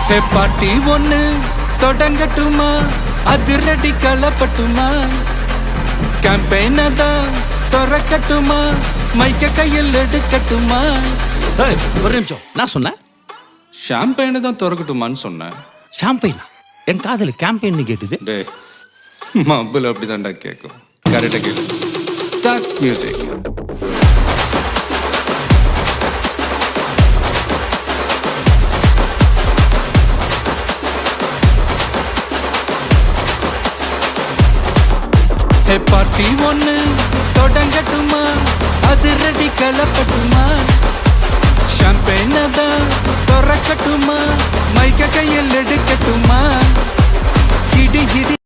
ஹே பாட்டி ஒண்ணு தொடங்கட்டுமா, அதிரடி களப்பட்டுமா, கேம்பெயின தான் திறக்கட்டுமா, மைக்க கையில் எடுக்கட்டுமா. ஒரு நிமிஷம், நான் சொன்னேன் ஷாம்பெயினை தான் திறக்கட்டுமான்னு சொன்னேன். ஷாம்பெயினா? என் காதல் கேம்பெயின் கேட்டுது. டே மப்பிள் அப்படிதான்டா கேட்கும். கரெக்டாக கேளு. Start music. ஹே பார்ட்டி ஒண்ணு தொடங்கட்டுமா, அதிரடி களப்பட்டுமா, ஷாம்பெயின தான் திறக்கட்டுமா, மைக்க கையில் எடுக்கட்டுமா, இடி இடி